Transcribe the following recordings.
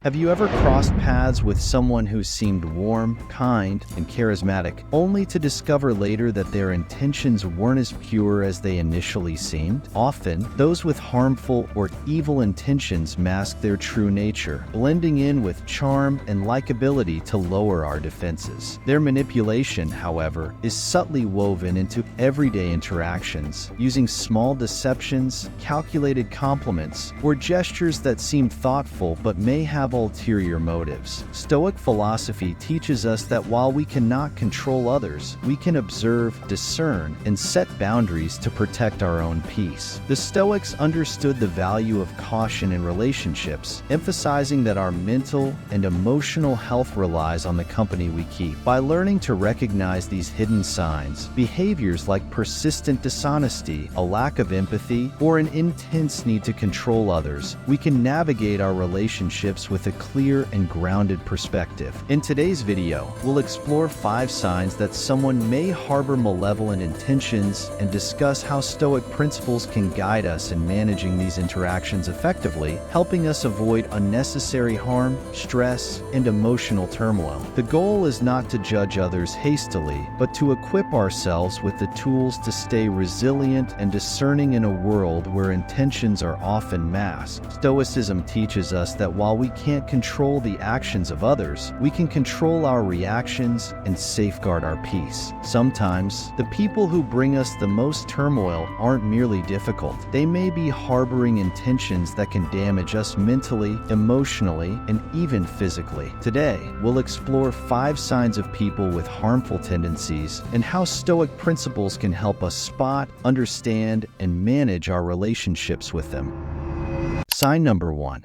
Have you ever crossed paths with someone who seemed warm, kind, and charismatic, only to discover later that their intentions weren't as pure as they initially seemed? Often, those with harmful or evil intentions mask their true nature, blending in with charm and likability to lower our defenses. Their manipulation, however, is subtly woven into everyday interactions, using small deceptions, calculated compliments, or gestures that seem thoughtful but may have ulterior motives. Stoic philosophy teaches us that while we cannot control others, we can observe, discern, and set boundaries to protect our own peace. The Stoics understood the value of caution in relationships, emphasizing that our mental and emotional health relies on the company we keep. By learning to recognize these hidden signs, behaviors like persistent dishonesty, a lack of empathy, or an intense need to control others, we can navigate our relationships with a clear and grounded perspective. In today's video, we'll explore 5 signs that someone may harbor malevolent intentions and discuss how Stoic principles can guide us in managing these interactions effectively, helping us avoid unnecessary harm, stress, and emotional turmoil. The goal is not to judge others hastily, but to equip ourselves with the tools to stay resilient and discerning in a world where intentions are often masked. Stoicism teaches us that while we can't control the actions of others, we can control our reactions and safeguard our peace. Sometimes, the people who bring us the most turmoil aren't merely difficult. They may be harboring intentions that can damage us mentally, emotionally, and even physically. Today, we'll explore 5 signs of people with harmful tendencies and how Stoic principles can help us spot, understand, and manage our relationships with them. Sign number 1.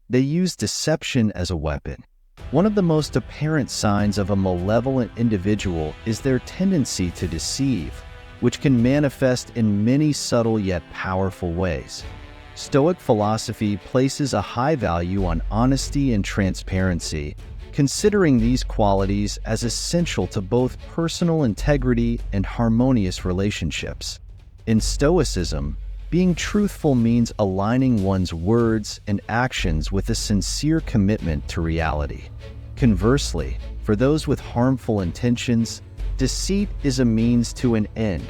They use deception as a weapon. One of the most apparent signs of a malevolent individual is their tendency to deceive, which can manifest in many subtle yet powerful ways. Stoic philosophy places a high value on honesty and transparency, considering these qualities as essential to both personal integrity and harmonious relationships. In Stoicism, being truthful means aligning one's words and actions with a sincere commitment to reality. Conversely, for those with harmful intentions, deceit is a means to an end,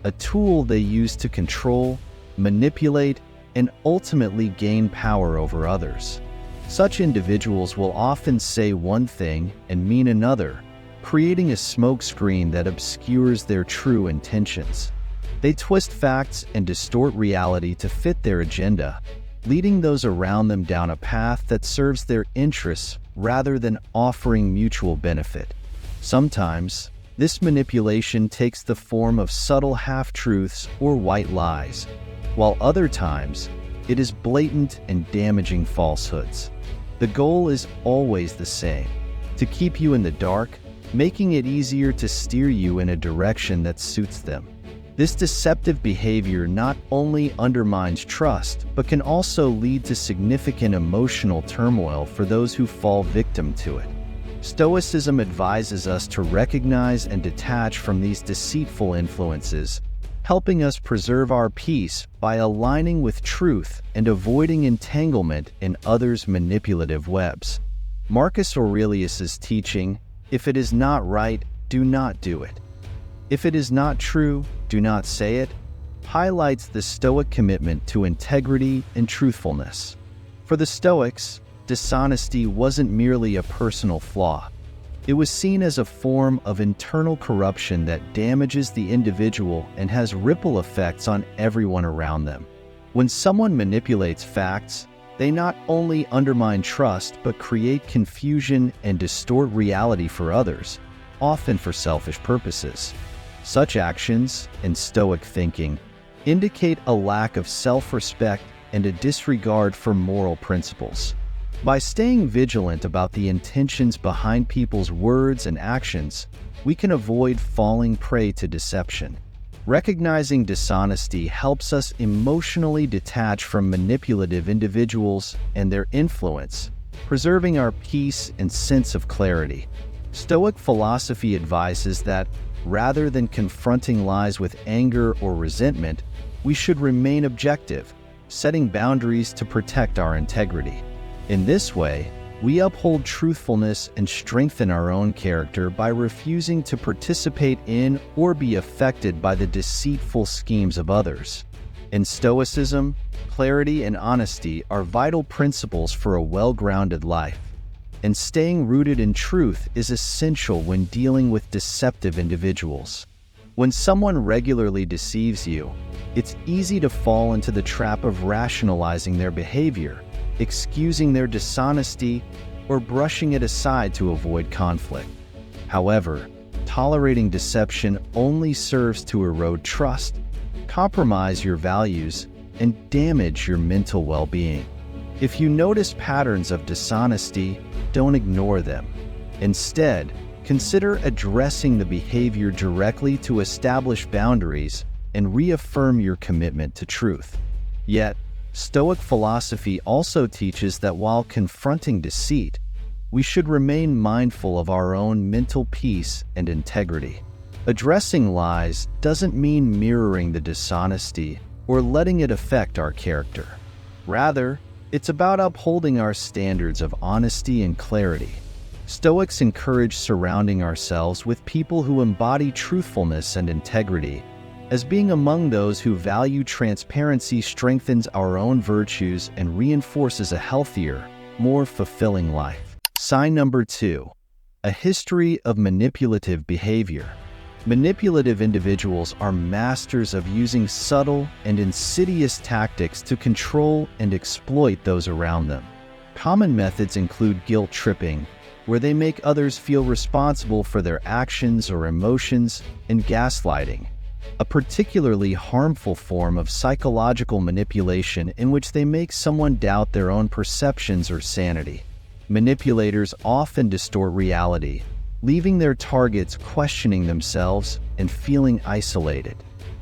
a tool they use to control, manipulate, and ultimately gain power over others. Such individuals will often say one thing and mean another, creating a smokescreen that obscures their true intentions. They twist facts and distort reality to fit their agenda, leading those around them down a path that serves their interests rather than offering mutual benefit. Sometimes, this manipulation takes the form of subtle half-truths or white lies, while other times, it is blatant and damaging falsehoods. The goal is always the same: to keep you in the dark, making it easier to steer you in a direction that suits them. This deceptive behavior not only undermines trust, but can also lead to significant emotional turmoil for those who fall victim to it. Stoicism advises us to recognize and detach from these deceitful influences, helping us preserve our peace by aligning with truth and avoiding entanglement in others' manipulative webs. Marcus Aurelius's teaching, "If it is not right, do not do it. If it is not true, do not say it," highlights the Stoic commitment to integrity and truthfulness. For the Stoics, dishonesty wasn't merely a personal flaw. It was seen as a form of internal corruption that damages the individual and has ripple effects on everyone around them. When someone manipulates facts, they not only undermine trust but create confusion and distort reality for others, often for selfish purposes. Such actions, in Stoic thinking, indicate a lack of self-respect and a disregard for moral principles. By staying vigilant about the intentions behind people's words and actions, we can avoid falling prey to deception. Recognizing dishonesty helps us emotionally detach from manipulative individuals and their influence, preserving our peace and sense of clarity. Stoic philosophy advises that, rather than confronting lies with anger or resentment, we should remain objective, setting boundaries to protect our integrity. In this way, We uphold truthfulness and strengthen our own character by refusing to participate in or be affected by the deceitful schemes of others. In Stoicism, clarity and honesty are vital principles for a well-grounded life, and staying rooted in truth is essential when dealing with deceptive individuals. When someone regularly deceives you, it's easy to fall into the trap of rationalizing their behavior, excusing their dishonesty, or brushing it aside to avoid conflict. However, tolerating deception only serves to erode trust, compromise your values, and damage your mental well-being. If you notice patterns of dishonesty, don't ignore them. Instead, consider addressing the behavior directly to establish boundaries and reaffirm your commitment to truth. Yet, Stoic philosophy also teaches that while confronting deceit, we should remain mindful of our own mental peace and integrity. Addressing lies doesn't mean mirroring the dishonesty or letting it affect our character. Rather, it's about upholding our standards of honesty and clarity. Stoics encourage surrounding ourselves with people who embody truthfulness and integrity, as being among those who value transparency strengthens our own virtues and reinforces a healthier, more fulfilling life. Sign number 2. A history of manipulative behavior. Manipulative individuals are masters of using subtle and insidious tactics to control and exploit those around them. Common methods include guilt tripping, where they make others feel responsible for their actions or emotions, and gaslighting, a particularly harmful form of psychological manipulation in which they make someone doubt their own perceptions or sanity. Manipulators often distort reality, leaving their targets questioning themselves and feeling isolated.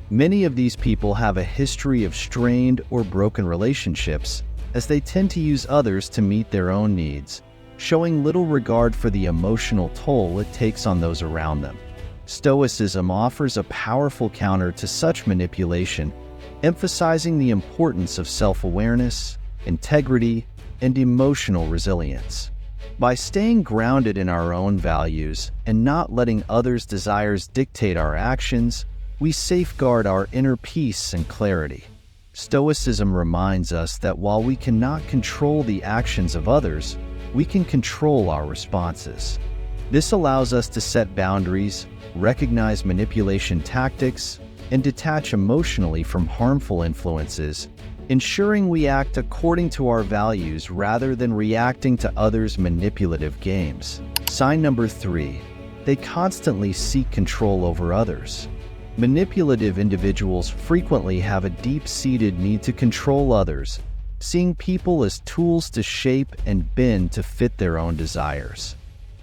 Many of these people have a history of strained or broken relationships, as they tend to use others to meet their own needs, showing little regard for the emotional toll it takes on those around them. Stoicism offers a powerful counter to such manipulation, emphasizing the importance of self-awareness, integrity, and emotional resilience. By staying grounded in our own values and not letting others' desires dictate our actions, we safeguard our inner peace and clarity. Stoicism reminds us that while we cannot control the actions of others, we can control our responses. This allows us to set boundaries, recognize manipulation tactics, and detach emotionally from harmful influences, ensuring we act according to our values rather than reacting to others' manipulative games. Sign number 3. They constantly seek control over others. Manipulative individuals frequently have a deep-seated need to control others, seeing people as tools to shape and bend to fit their own desires.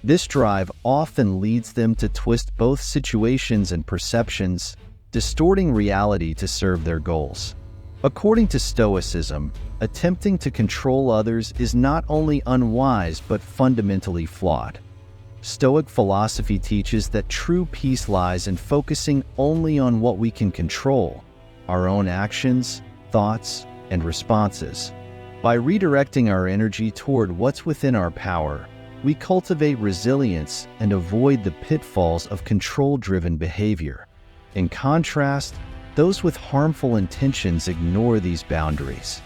This drive often leads them to twist both situations and perceptions, distorting reality to serve their goals. According to Stoicism, attempting to control others is not only unwise but fundamentally flawed. Stoic philosophy teaches that true peace lies in focusing only on what we can control, our own actions, thoughts, and responses. By redirecting our energy toward what's within our power, we cultivate resilience and avoid the pitfalls of control-driven behavior. In contrast, those with harmful intentions ignore these boundaries.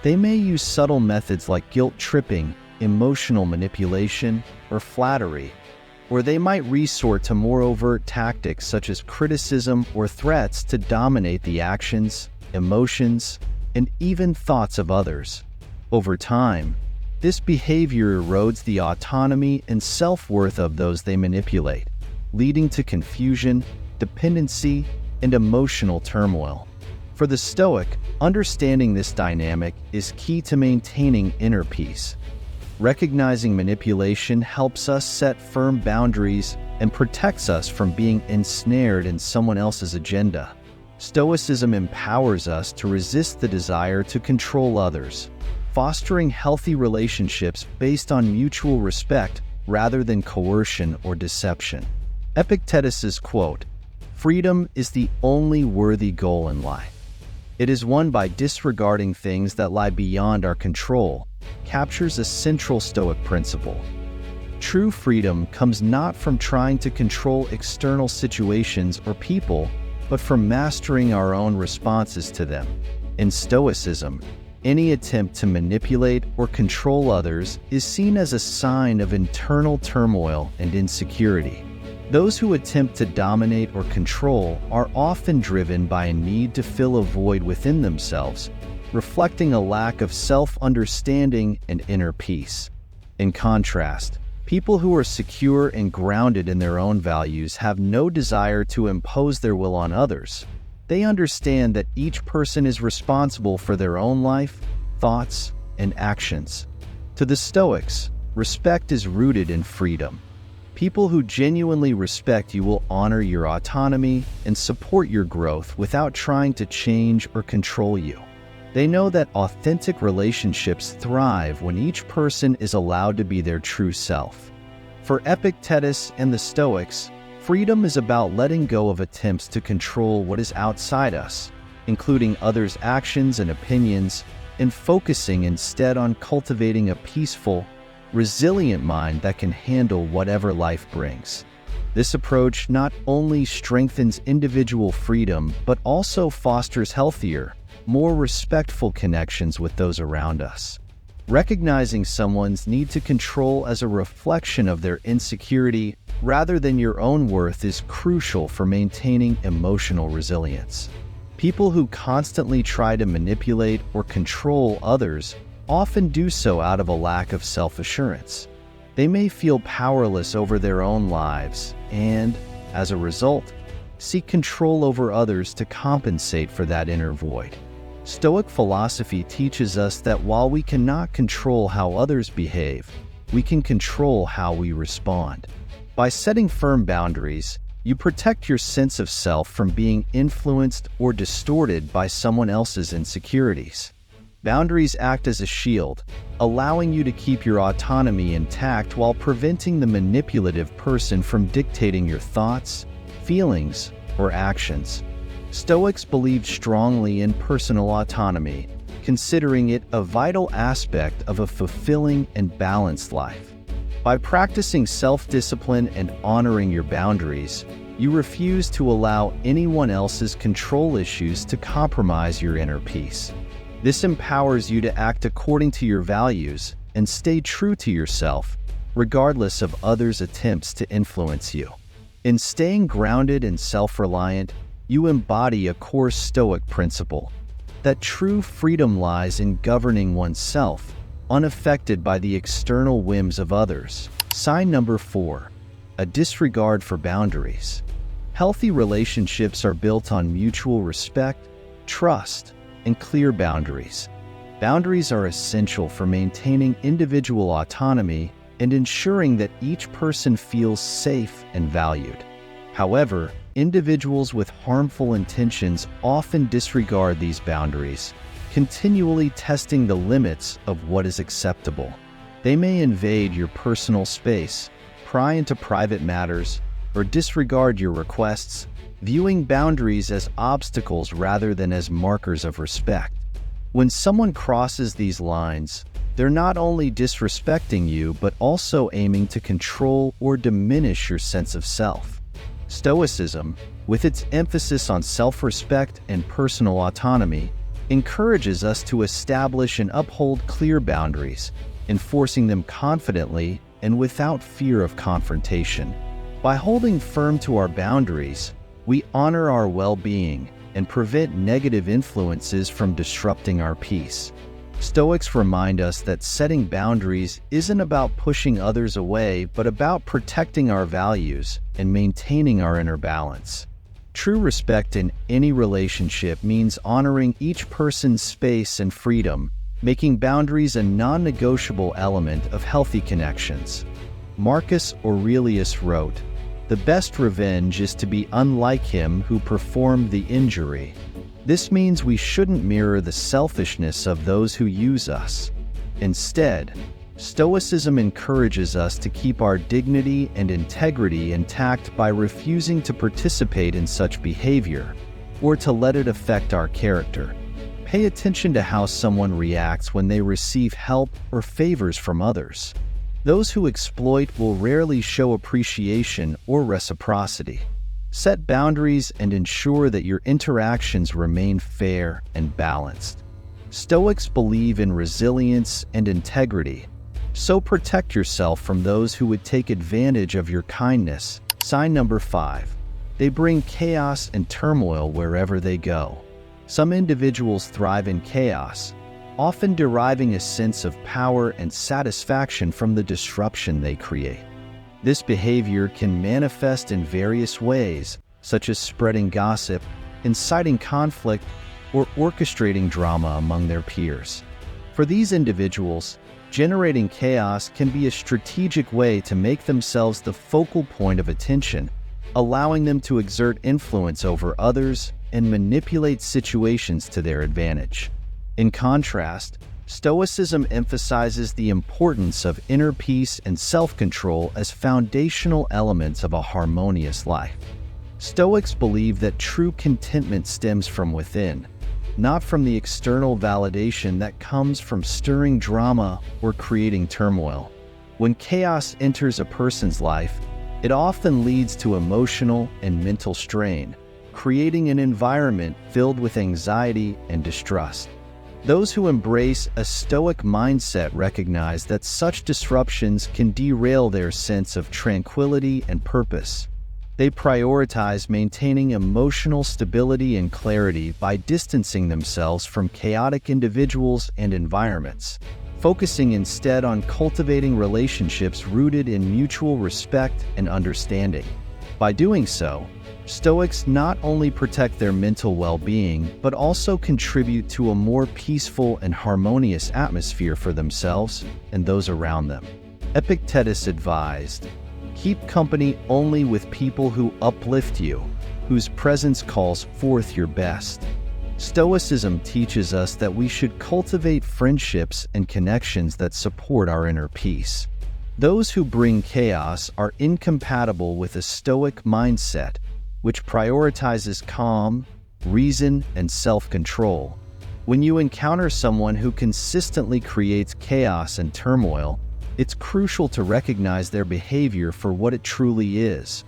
They may use subtle methods like guilt tripping, emotional manipulation, or flattery, or they might resort to more overt tactics such as criticism or threats to dominate the actions, emotions, and even thoughts of others. Over time, this behavior erodes the autonomy and self-worth of those they manipulate, leading to confusion, dependency, and emotional turmoil. For the Stoic, understanding this dynamic is key to maintaining inner peace. Recognizing manipulation helps us set firm boundaries and protects us from being ensnared in someone else's agenda. Stoicism empowers us to resist the desire to control others, fostering healthy relationships based on mutual respect rather than coercion or deception. Epictetus's quote, "Freedom is the only worthy goal in life. It is won by disregarding things that lie beyond our control captures a central Stoic principle. True freedom comes not from trying to control external situations or people, but from mastering our own responses to them. In Stoicism, any attempt to manipulate or control others is seen as a sign of internal turmoil and insecurity. Those who attempt to dominate or control are often driven by a need to fill a void within themselves, reflecting a lack of self-understanding and inner peace. In contrast, people who are secure and grounded in their own values have no desire to impose their will on others. They understand that each person is responsible for their own life, thoughts, and actions. To the Stoics, respect is rooted in freedom. People who genuinely respect you will honor your autonomy and support your growth without trying to change or control you. They know that authentic relationships thrive when each person is allowed to be their true self. For Epictetus and the Stoics, freedom is about letting go of attempts to control what is outside us, including others' actions and opinions, and focusing instead on cultivating a peaceful, resilient mind that can handle whatever life brings. This approach not only strengthens individual freedom, but also fosters healthier, more respectful connections with those around us. Recognizing someone's need to control as a reflection of their insecurity rather than your own worth is crucial for maintaining emotional resilience. People who constantly try to manipulate or control others often do so out of a lack of self-assurance. They may feel powerless over their own lives and, as a result, seek control over others to compensate for that inner void. Stoic philosophy teaches us that while we cannot control how others behave, we can control how we respond. By setting firm boundaries, you protect your sense of self from being influenced or distorted by someone else's insecurities. Boundaries act as a shield, allowing you to keep your autonomy intact while preventing the manipulative person from dictating your thoughts, feelings, or actions. Stoics believed strongly in personal autonomy, considering it a vital aspect of a fulfilling and balanced life. By practicing self-discipline and honoring your boundaries, you refuse to allow anyone else's control issues to compromise your inner peace. This empowers you to act according to your values and stay true to yourself, regardless of others' attempts to influence you. In staying grounded and self-reliant, you embody a core Stoic principle that true freedom lies in governing oneself, unaffected by the external whims of others. Sign number 4, a disregard for boundaries. Healthy relationships are built on mutual respect, trust, and clear boundaries. Boundaries are essential for maintaining individual autonomy and ensuring that each person feels safe and valued. However, individuals with harmful intentions often disregard these boundaries, continually testing the limits of what is acceptable. They may invade your personal space, pry into private matters, or disregard your requests, viewing boundaries as obstacles rather than as markers of respect. When someone crosses these lines, they're not only disrespecting you, but also aiming to control or diminish your sense of self. Stoicism, with its emphasis on self-respect and personal autonomy, encourages us to establish and uphold clear boundaries, enforcing them confidently and without fear of confrontation. By holding firm to our boundaries, we honor our well-being and prevent negative influences from disrupting our peace. Stoics remind us that setting boundaries isn't about pushing others away, but about protecting our values and maintaining our inner balance. True respect in any relationship means honoring each person's space and freedom, making boundaries a non-negotiable element of healthy connections. Marcus Aurelius wrote, "The best revenge is to be unlike him who performed the injury." This means we shouldn't mirror the selfishness of those who use us. Instead, Stoicism encourages us to keep our dignity and integrity intact by refusing to participate in such behavior or to let it affect our character. Pay attention to how someone reacts when they receive help or favors from others. Those who exploit will rarely show appreciation or reciprocity. Set boundaries and ensure that your interactions remain fair and balanced. Stoics believe in resilience and integrity, so protect yourself from those who would take advantage of your kindness. Sign number 5. They bring chaos and turmoil wherever they go. Some individuals thrive in chaos, often deriving a sense of power and satisfaction from the disruption they create. This behavior can manifest in various ways, such as spreading gossip, inciting conflict, or orchestrating drama among their peers. For these individuals, generating chaos can be a strategic way to make themselves the focal point of attention, allowing them to exert influence over others and manipulate situations to their advantage. In contrast, Stoicism emphasizes the importance of inner peace and self-control as foundational elements of a harmonious life. Stoics believe that true contentment stems from within, not from the external validation that comes from stirring drama or creating turmoil. When chaos enters a person's life, it often leads to emotional and mental strain, creating an environment filled with anxiety and distrust. Those who embrace a Stoic mindset recognize that such disruptions can derail their sense of tranquility and purpose. They prioritize maintaining emotional stability and clarity by distancing themselves from chaotic individuals and environments, focusing instead on cultivating relationships rooted in mutual respect and understanding. By doing so, Stoics not only protect their mental well-being, but also contribute to a more peaceful and harmonious atmosphere for themselves and those around them. Epictetus advised, "Keep company only with people who uplift you, whose presence calls forth your best." Stoicism teaches us that we should cultivate friendships and connections that support our inner peace. Those who bring chaos are incompatible with a Stoic mindset, which prioritizes calm, reason, and self-control. When you encounter someone who consistently creates chaos and turmoil, it's crucial to recognize their behavior for what it truly is,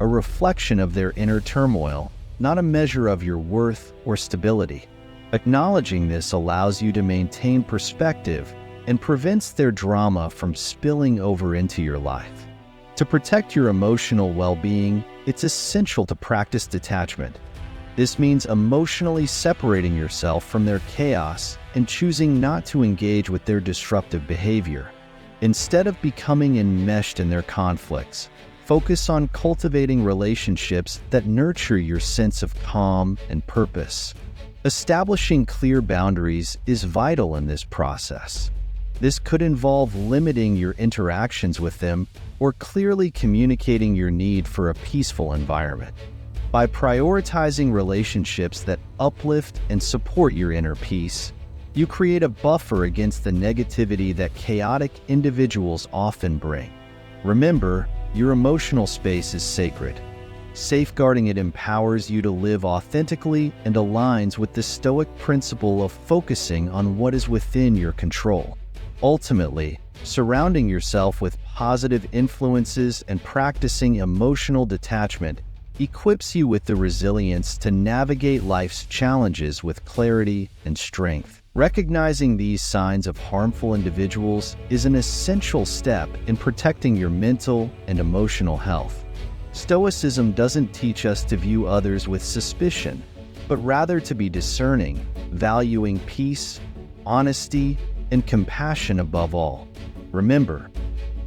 a reflection of their inner turmoil, not a measure of your worth or stability. Acknowledging this allows you to maintain perspective and prevents their drama from spilling over into your life. To protect your emotional well-being, it's essential to practice detachment. This means emotionally separating yourself from their chaos and choosing not to engage with their disruptive behavior. Instead of becoming enmeshed in their conflicts, focus on cultivating relationships that nurture your sense of calm and purpose. Establishing clear boundaries is vital in this process. This could involve limiting your interactions with them or clearly communicating your need for a peaceful environment. By prioritizing relationships that uplift and support your inner peace, you create a buffer against the negativity that chaotic individuals often bring. Remember, your emotional space is sacred. Safeguarding it empowers you to live authentically and aligns with the Stoic principle of focusing on what is within your control. Ultimately, surrounding yourself with positive influences and practicing emotional detachment equips you with the resilience to navigate life's challenges with clarity and strength. Recognizing these signs of harmful individuals is an essential step in protecting your mental and emotional health. Stoicism doesn't teach us to view others with suspicion, but rather to be discerning, valuing peace, honesty, and compassion above all. Remember,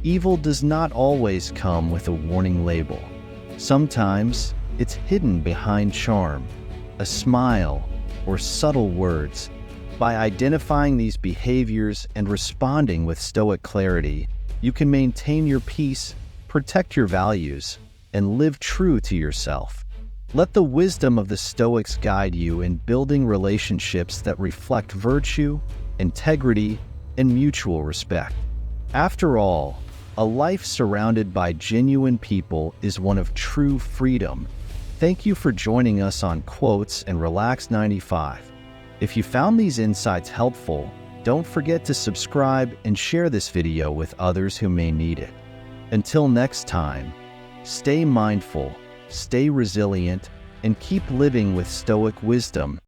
evil does not always come with a warning label. Sometimes it's hidden behind charm, a smile, or subtle words. By identifying these behaviors and responding with Stoic clarity, you can maintain your peace, protect your values, and live true to yourself. Let the wisdom of the Stoics guide you in building relationships that reflect virtue, integrity, and mutual respect. After all, a life surrounded by genuine people is one of true freedom. Thank you for joining us on Quotes and Relax 95. If you found these insights helpful, don't forget to subscribe and share this video with others who may need it. Until next time, stay mindful, stay resilient, and keep living with Stoic wisdom.